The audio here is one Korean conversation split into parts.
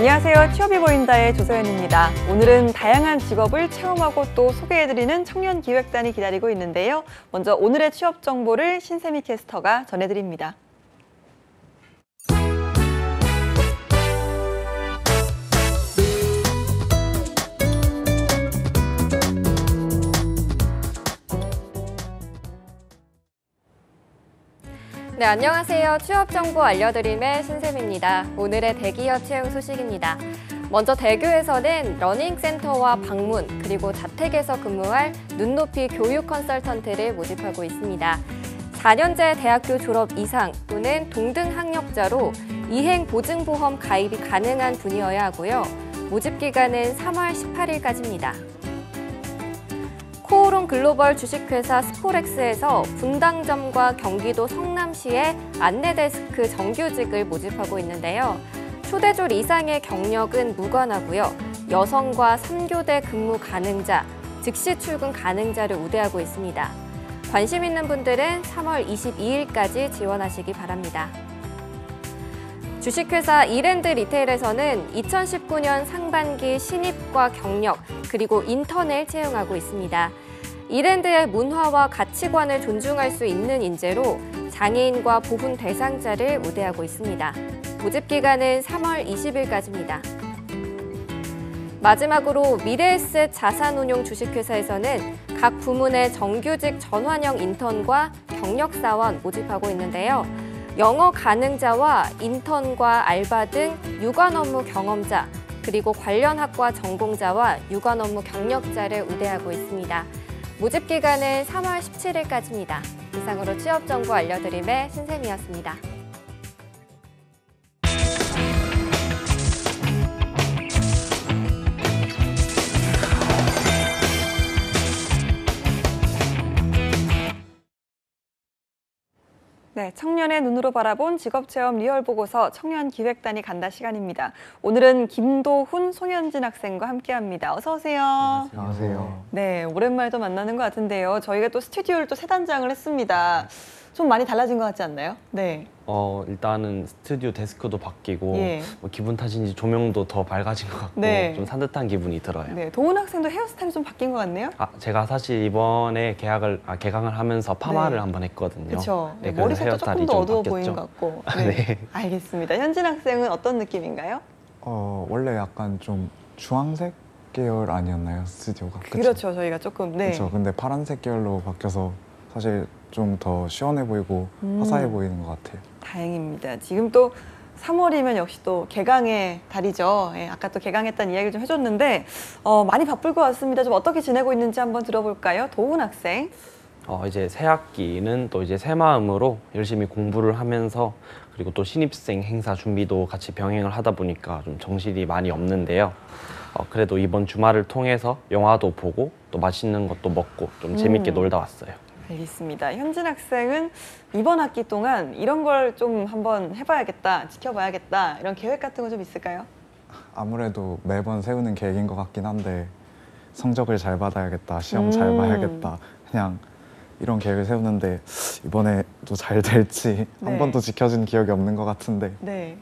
안녕하세요. 취업이 보인다의 조서연입니다. 오늘은 다양한 직업을 체험하고 또 소개해드리는 청년기획단이 기다리고 있는데요. 먼저 오늘의 취업 정보를 신세미 캐스터가 전해드립니다. 네, 안녕하세요. 취업 정보 알려드림의 신샘입니다. 오늘의 대기업 채용 소식입니다. 먼저 대교에서는 러닝센터와 방문, 그리고 자택에서 근무할 눈높이 교육 컨설턴트를 모집하고 있습니다. 4년제 대학교 졸업 이상 또는 동등 학력자로 이행 보증보험 가입이 가능한 분이어야 하고요. 모집 기간은 3월 18일까지입니다. 코오롱 글로벌 주식회사 스포렉스에서 분당점과 경기도 성남시의 안내데스크 정규직을 모집하고 있는데요. 초대졸 이상의 경력은 무관하고요. 여성과 3교대 근무 가능자, 즉시 출근 가능자를 우대하고 있습니다. 관심 있는 분들은 3월 22일까지 지원하시기 바랍니다. 주식회사 이랜드 리테일에서는 2019년 상반기 신입과 경력, 그리고 인턴을 채용하고 있습니다. 이랜드의 문화와 가치관을 존중할 수 있는 인재로 장애인과 보훈 대상자를 우대하고 있습니다. 모집 기간은 3월 20일까지입니다. 마지막으로 미래에셋 자산운용 주식회사에서는 각 부문의 정규직 전환형 인턴과 경력사원 모집하고 있는데요. 영어 가능자와 인턴과 알바 등 유관 업무 경험자, 그리고 관련 학과 전공자와 유관 업무 경력자를 우대하고 있습니다. 모집 기간은 3월 17일까지입니다. 이상으로 취업 정보 알려드림의 신샘이었습니다. 네, 청년의 눈으로 바라본 직업체험 리얼보고서 청년기획단이 간다 시간입니다. 오늘은 김도훈, 송현진 학생과 함께합니다. 어서 오세요. 안녕하세요. 네, 오랜만에 또 만나는 것 같은데요. 저희가 또 스튜디오를 또 새 단장을 했습니다. 좀 많이 달라진 것 같지 않나요? 네. 일단은 스튜디오 데스크도 바뀌고 예. 뭐 기분 탓인지 조명도 더 밝아진 것 같고 네. 좀 산뜻한 기분이 들어요. 네, 도훈 학생도 헤어스타일이 좀 바뀐 것 같네요. 제가 사실 이번에 개강을 하면서 파마를 네. 한번 했거든요. 그렇죠. 네, 머리색도 조금 더 어두워 보이는 것 같고. 네. 네. 알겠습니다. 현진 학생은 어떤 느낌인가요? 원래 약간 좀 주황색 계열 아니었나요? 스튜디오가. 그렇죠. 저희가 조금. 네. 그렇죠. 근데 파란색 계열로 바뀌어서 사실 좀 더 시원해 보이고 화사해 보이는 것 같아요. 다행입니다. 지금 또 3월이면 역시 또 개강의 달이죠. 예, 아까 또 개강했다는 이야기를 좀 해줬는데 많이 바쁠 것 같습니다. 좀 어떻게 지내고 있는지 한번 들어볼까요? 도훈 학생. 이제 새 학기는 또 이제 새 마음으로 열심히 공부를 하면서 그리고 또 신입생 행사 준비도 같이 병행을 하다 보니까 좀 정신이 많이 없는데요. 그래도 이번 주말을 통해서 영화도 보고 또 맛있는 것도 먹고 좀 재밌게 놀다 왔어요. 알겠습니다. 현진 학생은 이번 학기 동안 이런 걸 좀 한번 해봐야겠다, 지켜봐야겠다 이런 계획 같은 거 좀 있을까요? 아무래도 매번 세우는 계획인 것 같긴 한데 성적을 잘 받아야겠다, 시험 잘 봐야겠다 그냥 이런 계획을 세우는데 이번에도 잘 될지 네. 한 번도 지켜진 기억이 없는 것 같은데 네.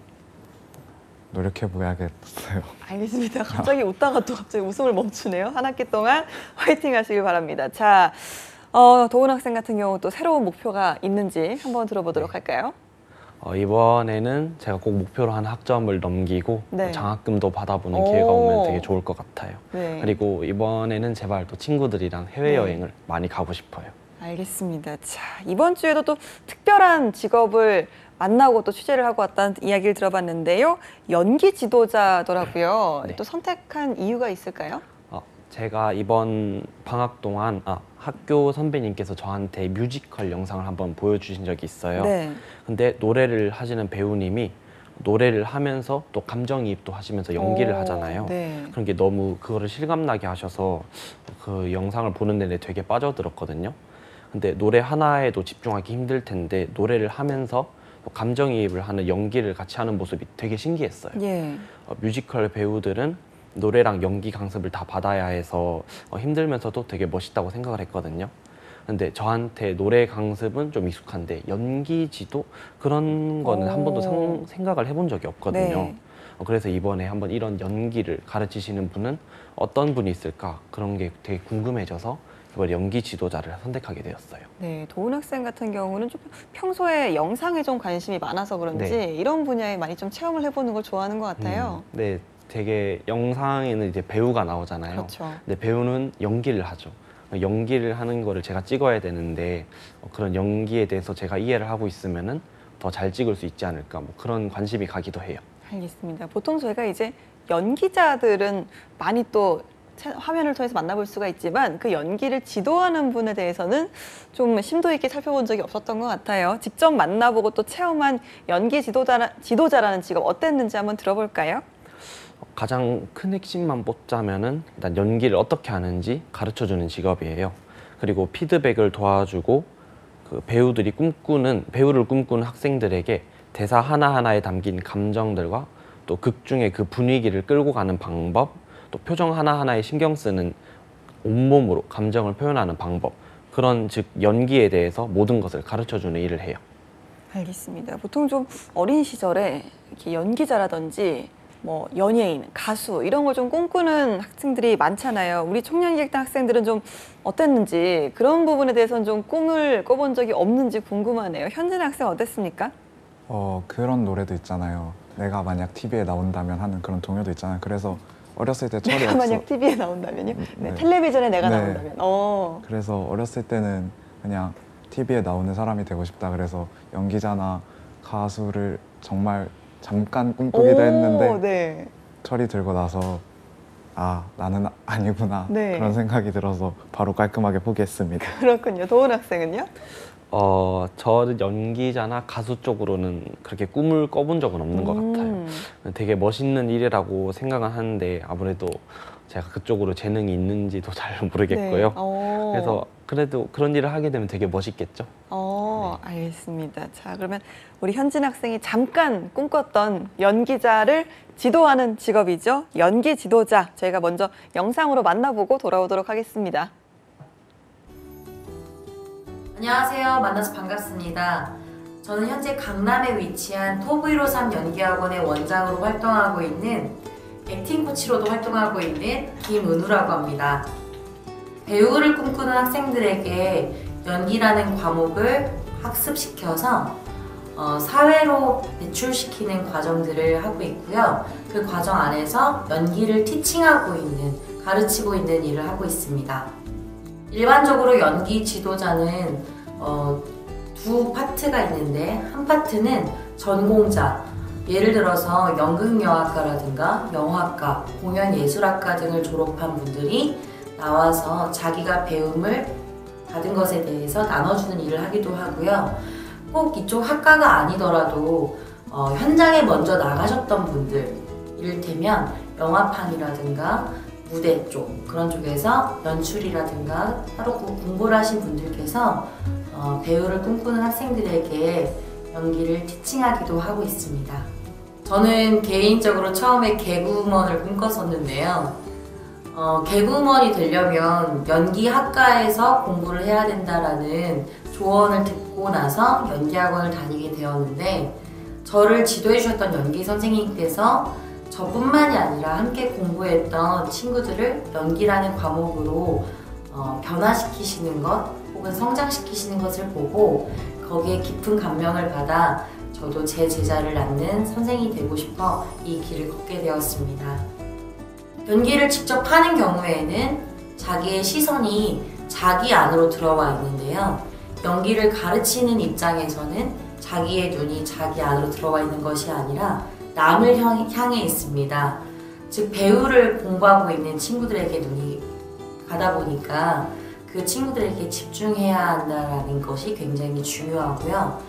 노력해봐야겠어요. 알겠습니다. 갑자기 웃다가 또 갑자기 웃음을 멈추네요. 한 학기 동안 화이팅 하시길 바랍니다. 자, 도훈 학생 같은 경우 또 새로운 목표가 있는지 한번 들어보도록 할까요? 이번에는 제가 꼭 목표로 한 학점을 넘기고 네. 장학금도 받아보는 기회가 오면 되게 좋을 것 같아요. 네. 그리고 이번에는 제발 또 친구들이랑 해외여행을 많이 가고 싶어요. 알겠습니다. 자, 이번 주에도 또 특별한 직업을 만나고 또 취재를 하고 왔다는 이야기를 들어봤는데요. 연기 지도자더라고요. 네. 또 선택한 이유가 있을까요? 제가 이번 방학 동안 학교 선배님께서 저한테 뮤지컬 영상을 한번 보여주신 적이 있어요. 네. 근데 노래를 하시는 배우님이 노래를 하면서 또 감정이입도 하시면서 연기를 하잖아요. 네. 그런 게 너무 그거를 실감나게 하셔서 그 영상을 보는 내내 되게 빠져들었거든요. 근데 노래 하나에도 집중하기 힘들 텐데 노래를 하면서 감정이입을 하는 연기를 같이 하는 모습이 되게 신기했어요. 예. 뮤지컬 배우들은 노래랑 연기 강습을 다 받아야 해서 힘들면서도 되게 멋있다고 생각을 했거든요. 근데 저한테 노래 강습은 좀 익숙한데 연기 지도 그런 거는 한 번도 생각을 해본 적이 없거든요. 네. 그래서 이번에 한번 이런 연기를 가르치시는 분은 어떤 분이 있을까 그런 게 되게 궁금해져서 이번 연기 지도자를 선택하게 되었어요. 네, 도훈 학생 같은 경우는 좀 평소에 영상에 좀 관심이 많아서 그런지 네. 이런 분야에 많이 좀 체험을 해보는 걸 좋아하는 것 같아요. 네, 되게 영상에는 이제 배우가 나오잖아요. 그렇죠. 근데 배우는 연기를 하죠. 연기를 하는 거를 제가 찍어야 되는데 그런 연기에 대해서 제가 이해를 하고 있으면은 더 잘 찍을 수 있지 않을까 뭐 그런 관심이 가기도 해요. 알겠습니다. 보통 저희가 이제 연기자들은 많이 또 화면을 통해서 만나볼 수가 있지만 그 연기를 지도하는 분에 대해서는 좀 심도 있게 살펴본 적이 없었던 것 같아요. 직접 만나보고 또 체험한 연기 지도자라는 직업 어땠는지 한번 들어볼까요? 가장 큰 핵심만 뽑자면은 일단 연기를 어떻게 하는지 가르쳐주는 직업이에요. 그리고 피드백을 도와주고 그 배우를 꿈꾸는 학생들에게 대사 하나하나에 담긴 감정들과 또 극 중의 그 분위기를 끌고 가는 방법, 또 표정 하나하나에 신경 쓰는 온몸으로 감정을 표현하는 방법, 그런 즉 연기에 대해서 모든 것을 가르쳐주는 일을 해요. 알겠습니다. 보통 좀 어린 시절에 이렇게 연기자라든지 뭐 연예인, 가수 이런 걸 좀 꿈꾸는 학생들이 많잖아요. 우리 청년기획단 학생들은 좀 어땠는지 그런 부분에 대해서는 좀 꿈을 꿔본 적이 없는지 궁금하네요. 현진 학생 어땠습니까? 그런 노래도 있잖아요. 내가 만약 TV에 나온다면 하는 그런 동요도 있잖아요. 그래서 어렸을 때 철이 내가 없어. 만약 TV에 나온다면요? 네, 네. 텔레비전에 내가 네. 나온다면. 그래서 어렸을 때는 그냥 TV에 나오는 사람이 되고 싶다. 그래서 연기자나 가수를 정말 잠깐 꿈꾸기도 했는데 네. 철이 들고 나서 아, 나는 아니구나. 네. 그런 생각이 들어서 바로 깔끔하게 포기했습니다. 그렇군요. 도훈 학생은요? 저는 연기자나 가수 쪽으로는 그렇게 꿈을 꿔본 적은 없는 것 같아요. 되게 멋있는 일이라고 생각은 하는데 아무래도 제가 그쪽으로 재능이 있는지도 잘 모르겠고요. 네. 그래서 그래도 그런 일을 하게 되면 되게 멋있겠죠. 알겠습니다. 자, 그러면 우리 현진 학생이 잠깐 꿈꿨던 연기자를 지도하는 직업이죠. 연기 지도자. 저희가 먼저 영상으로 만나보고 돌아오도록 하겠습니다. 안녕하세요. 만나서 반갑습니다. 저는 현재 강남에 위치한 토브이로삼 연기학원의 원장으로 활동하고 있는 액팅 코치로도 활동하고 있는 김은우라고 합니다. 배우를 꿈꾸는 학생들에게 연기라는 과목을 학습시켜서 사회로 배출시키는 과정들을 하고 있고요. 그 과정 안에서 연기를 티칭하고 있는, 가르치고 있는 일을 하고 있습니다. 일반적으로 연기 지도자는 두 파트가 있는데 한 파트는 전공자, 예를 들어서 연극영화과라든가 영화과, 공연예술학과 등을 졸업한 분들이 나와서 자기가 배움을 받은 것에 대해서 나눠주는 일을 하기도 하고요. 꼭 이쪽 학과가 아니더라도 현장에 먼저 나가셨던 분들, 이를테면 영화판이라든가 무대 쪽, 그런 쪽에서 연출이라든가 따로 공부를 하신 분들께서 배우를 꿈꾸는 학생들에게 연기를 티칭하기도 하고 있습니다. 저는 개인적으로 처음에 개그우먼을 꿈꿨었는데요. 개그우먼이 되려면 연기학과에서 공부를 해야 된다라는 조언을 듣고 나서 연기학원을 다니게 되었는데, 저를 지도해 주셨던 연기 선생님께서 저뿐만이 아니라 함께 공부했던 친구들을 연기라는 과목으로 변화시키시는 것 혹은 성장시키시는 것을 보고 거기에 깊은 감명을 받아 저도 제 제자를 낳는 선생이 되고 싶어 이 길을 걷게 되었습니다. 연기를 직접 하는 경우에는 자기의 시선이 자기 안으로 들어와 있는데요. 연기를 가르치는 입장에서는 자기의 눈이 자기 안으로 들어와 있는 것이 아니라 남을 향해 있습니다. 즉 배우를 공부하고 있는 친구들에게 눈이 가다 보니까 그 친구들에게 집중해야 한다는 것이 굉장히 중요하고요.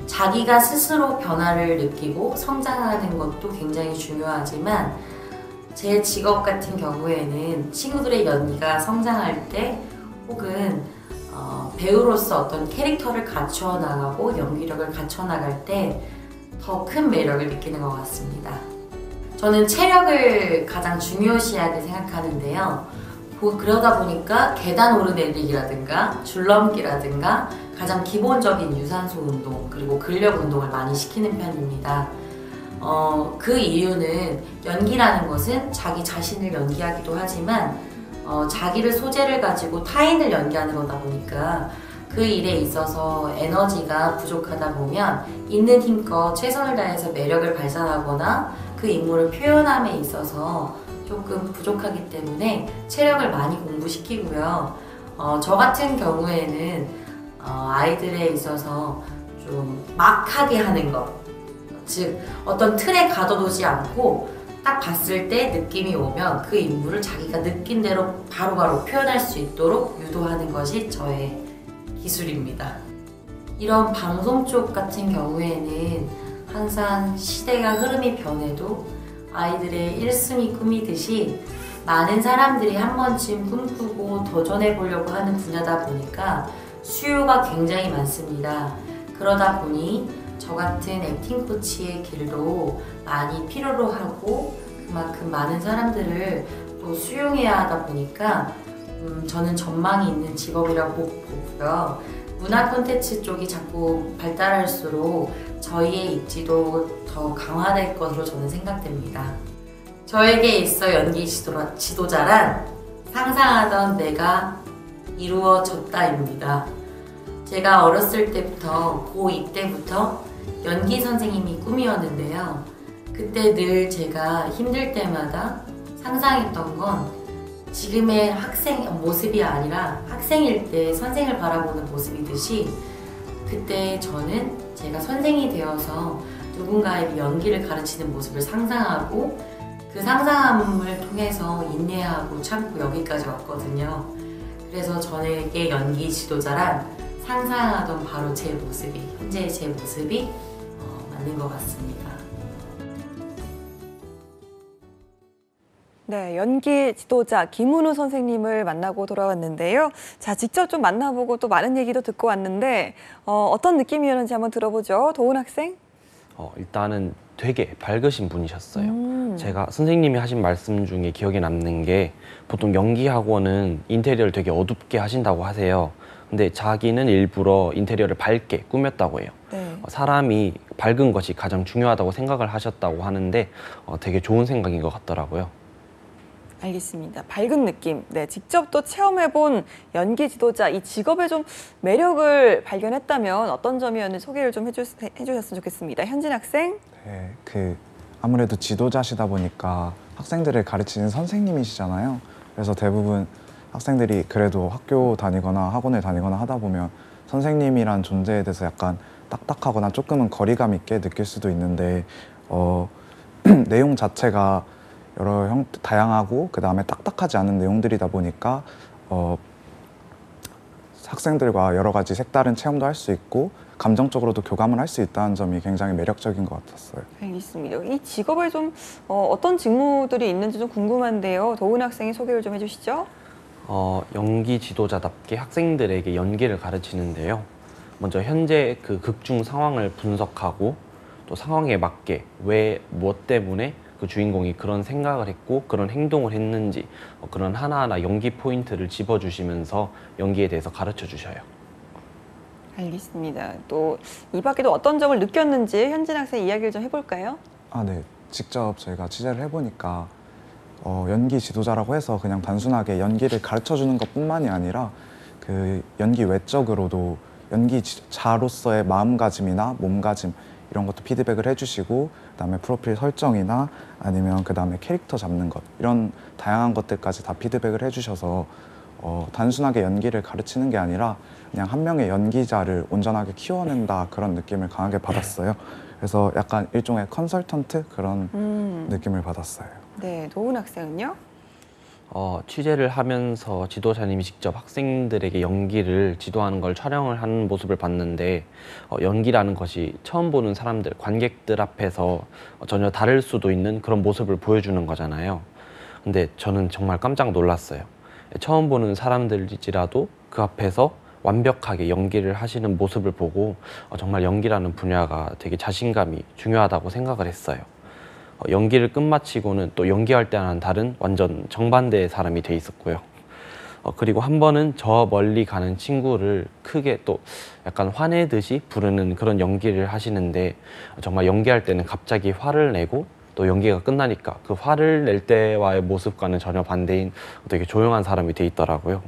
자기가 스스로 변화를 느끼고 성장하는 것도 굉장히 중요하지만 제 직업 같은 경우에는 친구들의 연기가 성장할 때 혹은 배우로서 어떤 캐릭터를 갖추어 나가고 연기력을 갖춰 나갈 때 더 큰 매력을 느끼는 것 같습니다. 저는 체력을 가장 중요시하게 생각하는데요. 그러다 보니까 계단 오르내리기라든가 줄넘기라든가 가장 기본적인 유산소 운동 그리고 근력 운동을 많이 시키는 편입니다. 그 이유는 연기라는 것은 자기 자신을 연기하기도 하지만 자기를 소재를 가지고 타인을 연기하는 거다 보니까 그 일에 있어서 에너지가 부족하다 보면 있는 힘껏 최선을 다해서 매력을 발산하거나 그 인물을 표현함에 있어서 조금 부족하기 때문에 체력을 많이 공부시키고요. 저 같은 경우에는 아이들에 있어서 좀 막하게 하는 것, 즉 어떤 틀에 가둬두지 않고 딱 봤을 때 느낌이 오면 그 인물을 자기가 느낀 대로 바로바로 표현할 수 있도록 유도하는 것이 저의 기술입니다. 이런 방송 쪽 같은 경우에는 항상 시대가 흐름이 변해도 아이들의 1순위 꿈이듯이 많은 사람들이 한 번쯤 꿈꾸고 도전해 보려고 하는 분야다 보니까 수요가 굉장히 많습니다. 그러다 보니 저 같은 액팅 코치의 길도 많이 필요로 하고 그만큼 많은 사람들을 또 수용해야 하다 보니까 저는 전망이 있는 직업이라고 보고요. 문화 콘텐츠 쪽이 자꾸 발달할수록 저희의 입지도 더 강화될 것으로 저는 생각됩니다. 저에게 있어 연기 지도자란 상상하던 내가 이루어졌다입니다. 제가 어렸을 때부터 고2 때부터 연기 선생님이 꿈이었는데요. 그때 늘 제가 힘들 때마다 상상했던 건 지금의 학생 모습이 아니라 학생일 때 선생을 바라보는 모습이듯이 그때 저는 제가 선생이 되어서 누군가에게 연기를 가르치는 모습을 상상하고 그 상상함을 통해서 인내하고 참고 여기까지 왔거든요. 그래서 저에게 연기 지도자란 상상하던 바로 제 모습이, 현재의 제 모습이 맞는 것 같습니다. 네, 연기 지도자 김은우 선생님을 만나고 돌아왔는데요. 자, 직접 좀 만나보고 또 많은 얘기도 듣고 왔는데 어떤 느낌이었는지 한번 들어보죠. 도훈 학생. 일단은 되게 밝으신 분이셨어요. 제가 선생님이 하신 말씀 중에 기억에 남는 게 보통 연기 학원은 인테리어를 되게 어둡게 하신다고 하세요. 근데 자기는 일부러 인테리어를 밝게 꾸몄다고 해요. 네. 사람이 밝은 것이 가장 중요하다고 생각을 하셨다고 하는데 되게 좋은 생각인 것 같더라고요. 알겠습니다. 밝은 느낌. 네, 직접 또 체험해본 연기 지도자 이 직업의 좀 매력을 발견했다면 어떤 점이었는지 소개를 좀 해주셨으면 좋겠습니다. 현진 학생. 네, 아무래도 지도자시다 보니까 학생들을 가르치는 선생님이시잖아요. 그래서 대부분 학생들이 그래도 학교 다니거나 학원을 다니거나 하다 보면 선생님이란 존재에 대해서 약간 딱딱하거나 조금은 거리감 있게 느낄 수도 있는데 내용 자체가 여러 다양하고 그 다음에 딱딱하지 않은 내용들이다 보니까 학생들과 여러 가지 색다른 체험도 할 수 있고 감정적으로도 교감을 할 수 있다는 점이 굉장히 매력적인 것 같았어요. 알겠습니다. 이 직업에 좀 어떤 직무들이 있는지 좀 궁금한데요. 도훈 학생이 소개를 좀 해주시죠. 연기 지도자답게 학생들에게 연기를 가르치는데요. 먼저 현재 그 극중 상황을 분석하고 또 상황에 맞게 왜, 무엇 때문에 그 주인공이 그런 생각을 했고 그런 행동을 했는지 그런 하나하나 연기 포인트를 짚어주시면서 연기에 대해서 가르쳐 주셔요. 알겠습니다. 또 이 밖에도 어떤 점을 느꼈는지 현진 학생 이야기를 좀 해볼까요? 네. 직접 저희가 취재를 해보니까 연기 지도자라고 해서 그냥 단순하게 연기를 가르쳐주는 것뿐만이 아니라 그 연기 외적으로도 연기자로서의 마음가짐이나 몸가짐 이런 것도 피드백을 해주시고 그다음에 프로필 설정이나 아니면 그다음에 캐릭터 잡는 것 이런 다양한 것들까지 다 피드백을 해주셔서 단순하게 연기를 가르치는 게 아니라 그냥 한 명의 연기자를 온전하게 키워낸다 그런 느낌을 강하게 받았어요. 그래서 약간 일종의 컨설턴트 그런 느낌을 받았어요. 네, 도훈 학생은요? 취재를 하면서 지도자님이 직접 학생들에게 연기를 지도하는 걸 촬영을 하는 모습을 봤는데 연기라는 것이 처음 보는 사람들, 관객들 앞에서 전혀 다를 수도 있는 그런 모습을 보여주는 거잖아요. 근데 저는 정말 깜짝 놀랐어요. 처음 보는 사람들일지라도 그 앞에서 완벽하게 연기를 하시는 모습을 보고 정말 연기라는 분야가 되게 자신감이 중요하다고 생각을 했어요. 연기를 끝마치고는 또 연기할 때와는 다른 완전 정반대의 사람이 돼 있었고요. 그리고 한 번은 저 멀리 가는 친구를 크게 또 약간 화내듯이 부르는 그런 연기를 하시는데 정말 연기할 때는 갑자기 화를 내고 또 연기가 끝나니까 그 화를 낼 때와의 모습과는 전혀 반대인 되게 조용한 사람이 돼 있더라고요.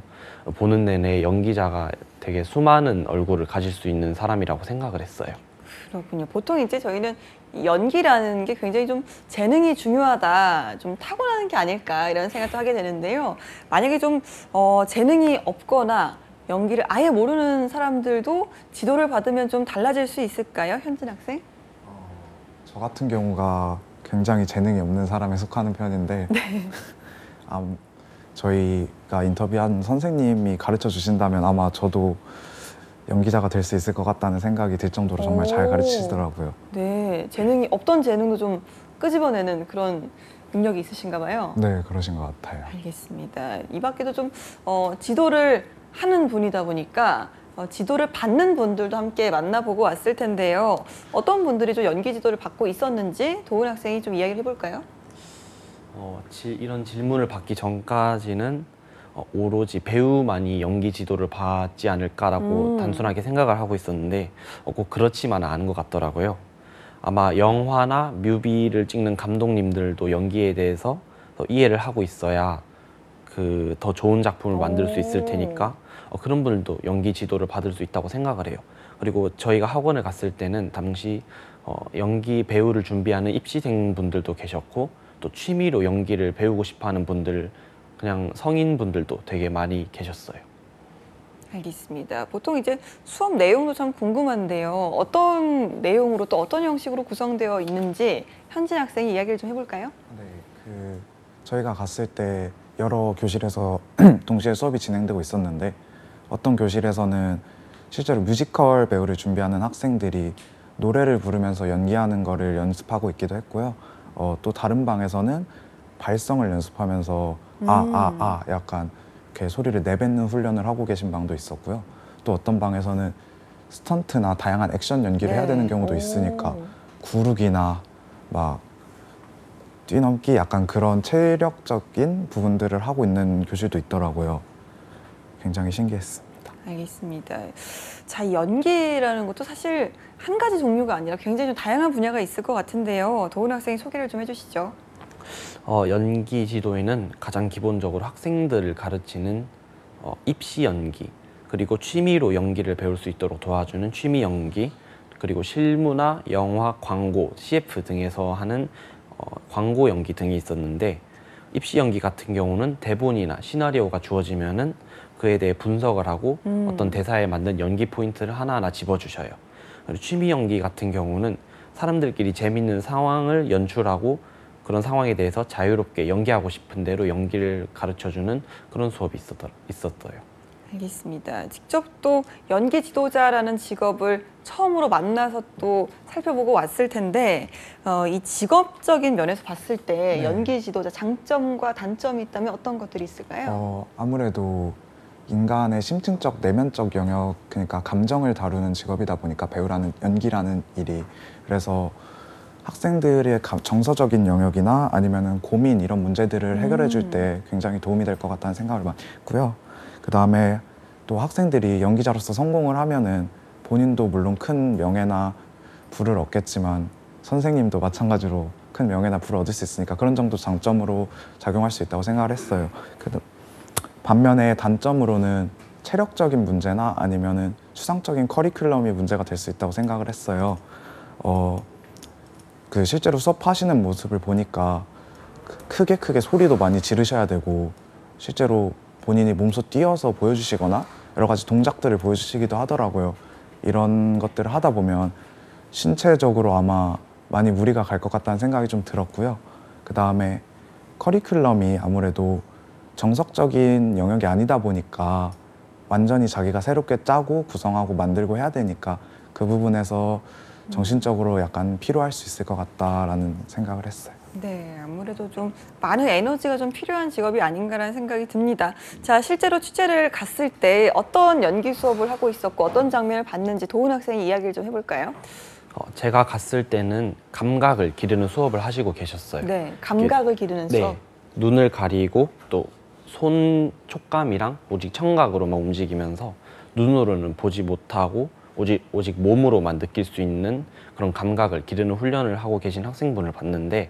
보는 내내 연기자가 되게 수많은 얼굴을 가질 수 있는 사람이라고 생각을 했어요. 그렇군요. 보통 이제 저희는 이 연기라는 게 굉장히 좀 재능이 중요하다, 좀 타고나는 게 아닐까 이런 생각도 하게 되는데요. 만약에 좀 재능이 없거나 연기를 아예 모르는 사람들도 지도를 받으면 좀 달라질 수 있을까요, 현진 학생? 저 같은 경우가 굉장히 재능이 없는 사람에 속하는 편인데 저희가 인터뷰한 선생님이 가르쳐 주신다면 아마 저도 연기자가 될 수 있을 것 같다는 생각이 들 정도로 정말 잘 가르치시더라고요. 네, 재능이 없던 재능도 좀 끄집어내는 그런 능력이 있으신가 봐요. 네, 그러신 것 같아요. 알겠습니다. 이 밖에도 좀 지도를 하는 분이다 보니까 지도를 받는 분들도 함께 만나보고 왔을 텐데요. 어떤 분들이 좀 연기 지도를 받고 있었는지 도훈 학생이 좀 이야기를 해볼까요? 이런 질문을 받기 전까지는 오로지 배우만이 연기 지도를 받지 않을까라고 단순하게 생각을 하고 있었는데 꼭 그렇지만은 않은 것 같더라고요. 아마 영화나 뮤비를 찍는 감독님들도 연기에 대해서 더 이해를 하고 있어야 그 더 좋은 작품을 만들 수 있을 테니까 그런 분들도 연기 지도를 받을 수 있다고 생각을 해요. 그리고 저희가 학원을 갔을 때는 당시 연기 배우를 준비하는 입시생 분들도 계셨고 또 취미로 연기를 배우고 싶어하는 분들, 그냥 성인분들도 되게 많이 계셨어요. 알겠습니다. 보통 이제 수업 내용도 참 궁금한데요. 어떤 내용으로 또 어떤 형식으로 구성되어 있는지 현진 학생이 이야기를 좀 해볼까요? 네, 저희가 갔을 때 여러 교실에서 동시에 수업이 진행되고 있었는데 어떤 교실에서는 실제로 뮤지컬 배우를 준비하는 학생들이 노래를 부르면서 연기하는 거를 연습하고 있기도 했고요. 또 다른 방에서는 발성을 연습하면서 약간 이렇게 소리를 내뱉는 훈련을 하고 계신 방도 있었고요. 또 어떤 방에서는 스턴트나 다양한 액션 연기를 해야 되는 경우도 있으니까 구르기나 막 뛰넘기 약간 그런 체력적인 부분들을 하고 있는 교실도 있더라고요. 굉장히 신기했습니다. 알겠습니다. 자, 이 연기라는 것도 사실 한 가지 종류가 아니라 굉장히 좀 다양한 분야가 있을 것 같은데요. 도훈 학생이 소개를 좀 해주시죠. 연기 지도에는 가장 기본적으로 학생들을 가르치는 입시 연기, 그리고 취미로 연기를 배울 수 있도록 도와주는 취미 연기, 그리고 실무나 영화, 광고, CF 등에서 하는 광고 연기 등이 있었는데 입시 연기 같은 경우는 대본이나 시나리오가 주어지면은 그에 대해 분석을 하고 어떤 대사에 맞는 연기 포인트를 하나하나 집어주셔요. 그리고 취미 연기 같은 경우는 사람들끼리 재밌는 상황을 연출하고 그런 상황에 대해서 자유롭게 연기하고 싶은 대로 연기를 가르쳐주는 그런 수업이 있었어요. 알겠습니다. 직접 또 연기 지도자라는 직업을 처음으로 만나서 또 살펴보고 왔을 텐데 이 직업적인 면에서 봤을 때 연기 지도자 장점과 단점이 있다면 어떤 것들이 있을까요? 아무래도 인간의 심층적, 내면적 영역, 그러니까 감정을 다루는 직업이다 보니까 연기라는 일이 그래서 학생들의 정서적인 영역이나 아니면은 고민 이런 문제들을 해결해 줄 때 굉장히 도움이 될 것 같다는 생각을 많이 했고요. 그 다음에 또 학생들이 연기자로서 성공을 하면은 본인도 물론 큰 명예나 부를 얻겠지만 선생님도 마찬가지로 큰 명예나 부를 얻을 수 있으니까 그런 정도 장점으로 작용할 수 있다고 생각을 했어요. 반면에 단점으로는 체력적인 문제나 아니면은 추상적인 커리큘럼이 문제가 될 수 있다고 생각을 했어요. 실제로 수업하시는 모습을 보니까 크게 소리도 많이 지르셔야 되고 실제로 본인이 몸소 뛰어서 보여주시거나 여러 가지 동작들을 보여주시기도 하더라고요. 이런 것들을 하다 보면 신체적으로 아마 많이 무리가 갈 것 같다는 생각이 좀 들었고요. 그 다음에 커리큘럼이 아무래도 정석적인 영역이 아니다 보니까 완전히 자기가 새롭게 짜고 구성하고 만들고 해야 되니까 그 부분에서 정신적으로 약간 피로할 수 있을 것 같다라는 생각을 했어요. 네, 아무래도 좀 많은 에너지가 좀 필요한 직업이 아닌가라는 생각이 듭니다. 자, 실제로 취재를 갔을 때 어떤 연기 수업을 하고 있었고 어떤 장면을 봤는지 도훈 학생이 이야기를 좀 해볼까요? 제가 갔을 때는 감각을 기르는 수업을 하시고 계셨어요. 네, 감각을 기르는 수업. 눈을 가리고 또 손 촉감이랑 오직 청각으로만 움직이면서 눈으로는 보지 못하고 오직 몸으로만 느낄 수 있는 그런 감각을 기르는 훈련을 하고 계신 학생분을 봤는데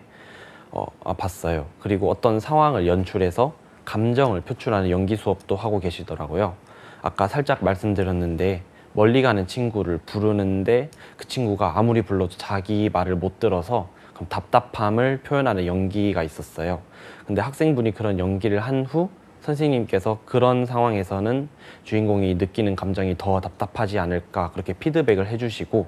봤어요. 그리고 어떤 상황을 연출해서 감정을 표출하는 연기 수업도 하고 계시더라고요. 아까 살짝 말씀드렸는데 멀리 가는 친구를 부르는데 그 친구가 아무리 불러도 자기 말을 못 들어서 그럼 답답함을 표현하는 연기가 있었어요. 근데 학생분이 그런 연기를 한 후 선생님께서 그런 상황에서는 주인공이 느끼는 감정이 더 답답하지 않을까 그렇게 피드백을 해주시고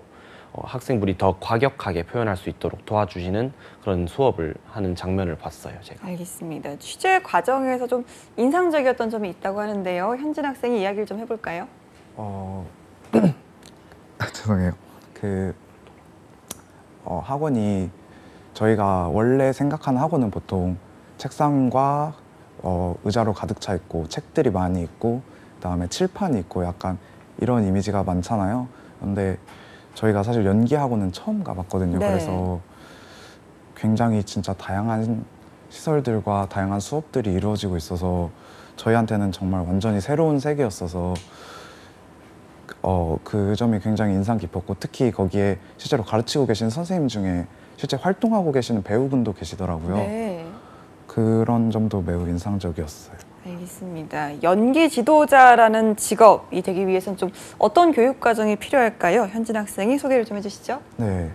학생분이 더 과격하게 표현할 수 있도록 도와주시는 그런 수업을 하는 장면을 봤어요, 제가. 알겠습니다. 취재 과정에서 좀 인상적이었던 점이 있다고 하는데요. 현진 학생이 이야기를 좀 해볼까요? 죄송해요. 학원이 저희가 원래 생각하는 학원은 보통 책상과 의자로 가득 차 있고 책들이 많이 있고 그다음에 칠판이 있고 약간 이런 이미지가 많잖아요. 근데 저희가 사실 연기 학원은 처음 가봤거든요. 네. 그래서 굉장히 진짜 다양한 시설들과 다양한 수업들이 이루어지고 있어서 저희한테는 정말 완전히 새로운 세계였어서 그 점이 굉장히 인상 깊었고 특히 거기에 실제로 가르치고 계신 선생님 중에 실제 활동하고 계시는 배우분도 계시더라고요. 네. 그런 점도 매우 인상적이었어요. 알겠습니다. 연기 지도자라는 직업이 되기 위해서는 좀 어떤 교육 과정이 필요할까요? 현진 학생이 소개를 좀 해주시죠. 네,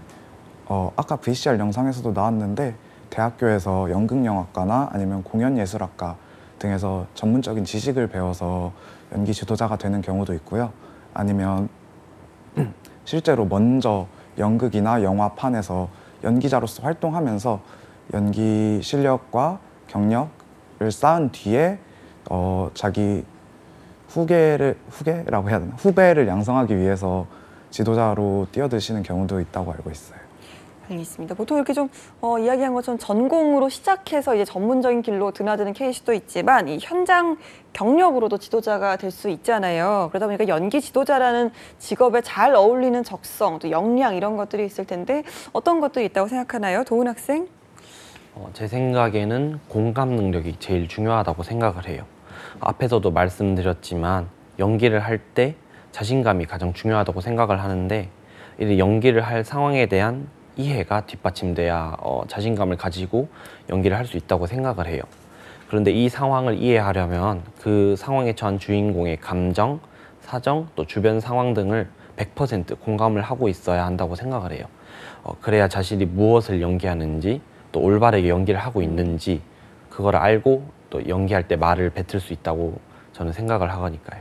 아까 VCR 영상에서도 나왔는데 대학교에서 연극영화과나 아니면 공연예술학과 등에서 전문적인 지식을 배워서 연기 지도자가 되는 경우도 있고요. 아니면 실제로 먼저 연극이나 영화판에서 연기자로서 활동하면서 연기 실력과 경력을 쌓은 뒤에 자기 후계라고 해야 되나? 후배를 양성하기 위해서 지도자로 뛰어드시는 경우도 있다고 알고 있어요. 알겠습니다. 보통 이렇게 좀 이야기한 것처럼 전공으로 시작해서 이제 전문적인 길로 드나드는 케이스도 있지만 이 현장 경력으로도 지도자가 될 수 있잖아요. 그러다 보니까 연기 지도자라는 직업에 잘 어울리는 적성, 또 역량 이런 것들이 있을 텐데 어떤 것들이 있다고 생각하나요? 도훈 학생? 제 생각에는 공감 능력이 제일 중요하다고 생각을 해요. 앞에서도 말씀드렸지만 연기를 할 때 자신감이 가장 중요하다고 생각을 하는데 이 연기를 할 상황에 대한 이해가 뒷받침돼야 자신감을 가지고 연기를 할 수 있다고 생각을 해요. 그런데 이 상황을 이해하려면 그 상황에 처한 주인공의 감정, 사정, 또 주변 상황 등을 100% 공감을 하고 있어야 한다고 생각을 해요. 그래야 자신이 무엇을 연기하는지 또 올바르게 연기를 하고 있는지 그걸 알고 또 연기할 때 말을 뱉을 수 있다고 저는 생각을 하거니까요.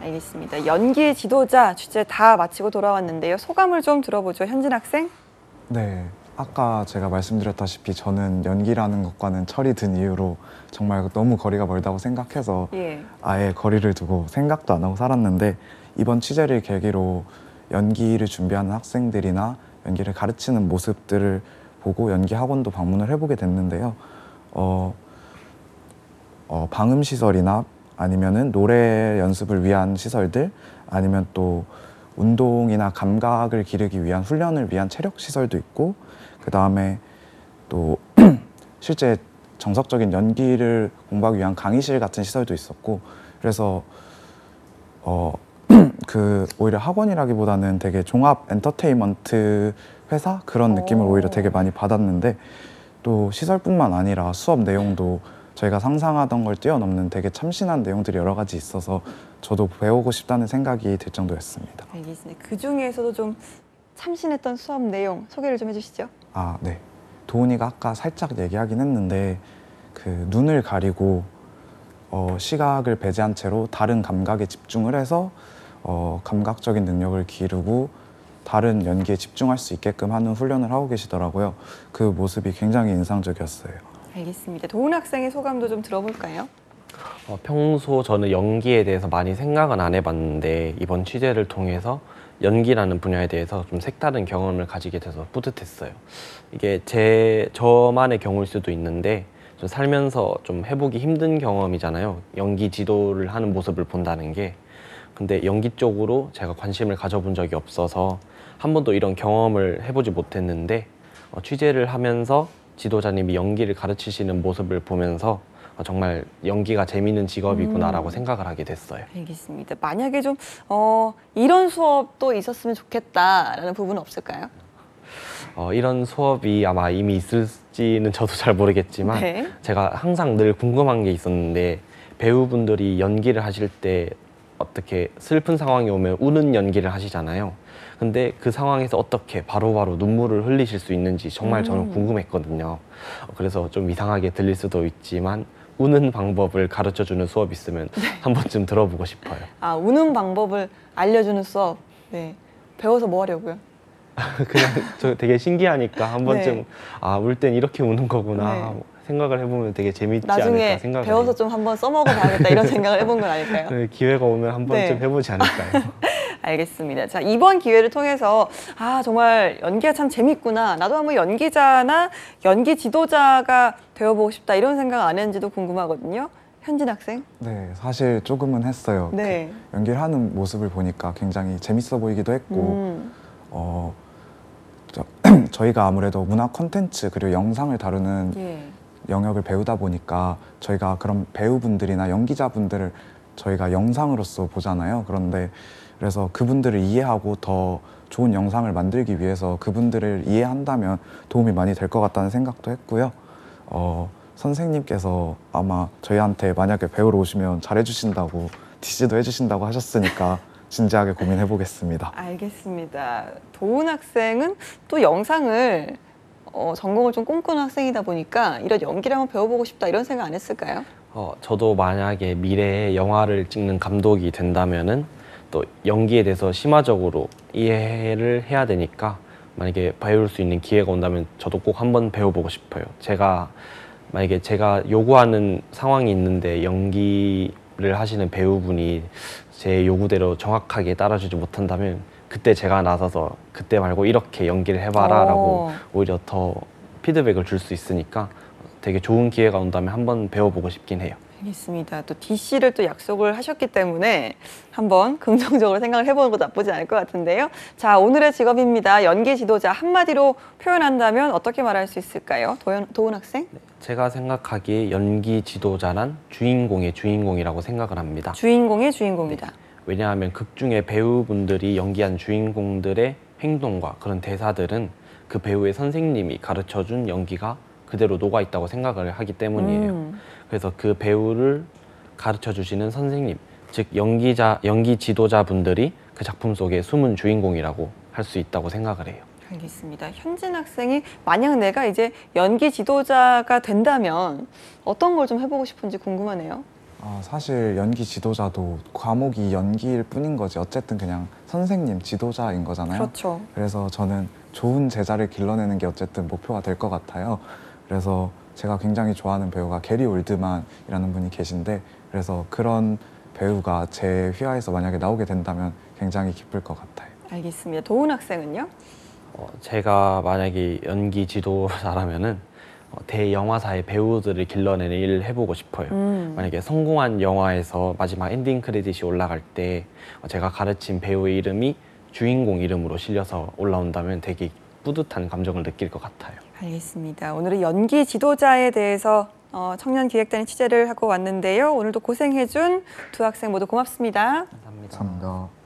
알겠습니다. 연기 지도자 취재 다 마치고 돌아왔는데요. 소감을 좀 들어보죠. 현진 학생? 네, 아까 제가 말씀드렸다시피 저는 연기라는 것과는 철이 든 이유로 정말 너무 거리가 멀다고 생각해서 예. 아예 거리를 두고 생각도 안 하고 살았는데 이번 취재를 계기로 연기를 준비하는 학생들이나 연기를 가르치는 모습들을 보고 연기 학원도 방문을 해보게 됐는데요. 방음 시설이나 아니면은 노래 연습을 위한 시설들 아니면 또 운동이나 감각을 기르기 위한 훈련을 위한 체력 시설도 있고 그 다음에 또 실제 정석적인 연기를 공부하기 위한 강의실 같은 시설도 있었고 그래서 오히려 학원이라기보다는 되게 종합 엔터테인먼트 회사 그런 느낌을 오히려 되게 많이 받았는데 또 시설뿐만 아니라 수업 내용도 저희가 상상하던 걸 뛰어넘는 되게 참신한 내용들이 여러 가지 있어서 저도 배우고 싶다는 생각이 들 정도였습니다. 알겠습니다. 그 중에서도 좀 참신했던 수업 내용 소개를 좀 해주시죠. 아, 네. 도훈이가 아까 살짝 얘기하긴 했는데 그 눈을 가리고 시각을 배제한 채로 다른 감각에 집중을 해서 감각적인 능력을 기르고 다른 연기에 집중할 수 있게끔 하는 훈련을 하고 계시더라고요. 그 모습이 굉장히 인상적이었어요. 알겠습니다. 도훈 학생의 소감도 좀 들어볼까요? 평소 저는 연기에 대해서 많이 생각은 안 해봤는데 이번 취재를 통해서 연기라는 분야에 대해서 좀 색다른 경험을 가지게 돼서 뿌듯했어요. 이게 저만의 경우일 수도 있는데 좀 살면서 좀 해보기 힘든 경험이잖아요. 연기 지도를 하는 모습을 본다는 게. 근데 연기 쪽으로 제가 관심을 가져본 적이 없어서 한 번도 이런 경험을 해보지 못했는데 취재를 하면서 지도자님이 연기를 가르치시는 모습을 보면서 정말 연기가 재미있는 직업이구나라고 생각을 하게 됐어요. 알겠습니다. 만약에 좀 이런 수업도 있었으면 좋겠다라는 부분은 없을까요? 이런 수업이 아마 이미 있을지는 저도 잘 모르겠지만 네. 제가 항상 늘 궁금한 게 있었는데 배우분들이 연기를 하실 때 어떻게 슬픈 상황이 오면 우는 연기를 하시잖아요. 근데 그 상황에서 어떻게 바로바로 눈물을 흘리실 수 있는지 정말 저는 궁금했거든요. 그래서 좀 이상하게 들릴 수도 있지만 우는 방법을 가르쳐주는 수업이 있으면 한 번쯤 들어보고 싶어요. 아, 우는 방법을 알려주는 수업. 네. 배워서 뭐 하려고요? 그냥 저 되게 신기하니까 한 번쯤 네. 울 땐 이렇게 우는 거구나 네. 생각을 해보면 되게 재밌지 나중에 않을까 생각을 배워서 해요. 좀 한번 써먹어 봐야겠다 이런 생각을 해본 건 아닐까요? 네, 기회가 오면 한 번쯤 네. 해보지 않을까요? 알겠습니다. 자, 이번 기회를 통해서 정말 연기가 참 재밌구나. 나도 한번 연기자나 연기 지도자가 되어보고 싶다. 이런 생각 안 했는지도 궁금하거든요. 현진 학생? 네, 사실 조금은 했어요. 네. 그 연기를 하는 모습을 보니까 굉장히 재밌어 보이기도 했고 저희가 아무래도 문화 콘텐츠 그리고 영상을 다루는 예. 영역을 배우다 보니까 저희가 그런 배우분들이나 연기자분들을 저희가 영상으로서 보잖아요. 그런데 그래서 그분들을 이해하고 더 좋은 영상을 만들기 위해서 그분들을 이해한다면 도움이 많이 될 것 같다는 생각도 했고요. 선생님께서 아마 저희한테 만약에 배우러 오시면 잘해주신다고 DC도 해주신다고 하셨으니까 진지하게 고민해 보겠습니다. 알겠습니다. 도훈 학생은 또 영상을 전공을 좀 꿈꾸는 학생이다 보니까 이런 연기를 한번 배워보고 싶다 이런 생각 안 했을까요? 저도 만약에 미래에 영화를 찍는 감독이 된다면은 또 연기에 대해서 심화적으로 이해를 해야 되니까 만약에 배울 수 있는 기회가 온다면 저도 꼭 한번 배워보고 싶어요. 만약에 제가 요구하는 상황이 있는데 연기를 하시는 배우분이 제 요구대로 정확하게 따라주지 못한다면 그때 제가 나서서 그때 말고 이렇게 연기를 해봐라 라고 오히려 더 피드백을 줄 수 있으니까 되게 좋은 기회가 온다면 한번 배워보고 싶긴 해요. 알겠습니다. 또 DC를 또 약속을 하셨기 때문에 한번 긍정적으로 생각을 해보는 것도 나쁘지 않을 것 같은데요. 자, 오늘의 직업입니다. 연기 지도자 한마디로 표현한다면 어떻게 말할 수 있을까요? 도훈 학생? 제가 생각하기에 연기 지도자란 주인공의 주인공이라고 생각을 합니다. 주인공의 주인공이다. 왜냐하면 극 중에 배우분들이 연기한 주인공들의 행동과 그런 대사들은 그 배우의 선생님이 가르쳐준 연기가 그대로 녹아있다고 생각을 하기 때문이에요. 그래서 그 배우를 가르쳐 주시는 선생님, 즉 연기 지도자분들이 그 작품 속의 숨은 주인공이라고 할 수 있다고 생각을 해요. 알겠습니다. 현진 학생이 만약 내가 이제 연기 지도자가 된다면 어떤 걸 좀 해보고 싶은지 궁금하네요. 사실 연기 지도자도 과목이 연기일 뿐인 거지 어쨌든 그냥 선생님, 지도자인 거잖아요. 그렇죠. 그래서 저는 좋은 제자를 길러내는 게 어쨌든 목표가 될 것 같아요. 그래서 제가 굉장히 좋아하는 배우가 게리 올드만이라는 분이 계신데 그래서 그런 배우가 제 휘하에서 만약에 나오게 된다면 굉장히 기쁠 것 같아요. 알겠습니다. 도훈 학생은요? 제가 만약에 연기 지도자라면은 대영화사의 배우들을 길러내는 일을 해보고 싶어요. 만약에 성공한 영화에서 마지막 엔딩 크레딧이 올라갈 때 제가 가르친 배우의 이름이 주인공 이름으로 실려서 올라온다면 되게 뿌듯한 감정을 느낄 것 같아요. 알겠습니다. 오늘은 연기 지도자에 대해서 청년기획단이 취재를 하고 왔는데요. 오늘도 고생해준 두 학생 모두 고맙습니다. 감사합니다. 감사합니다.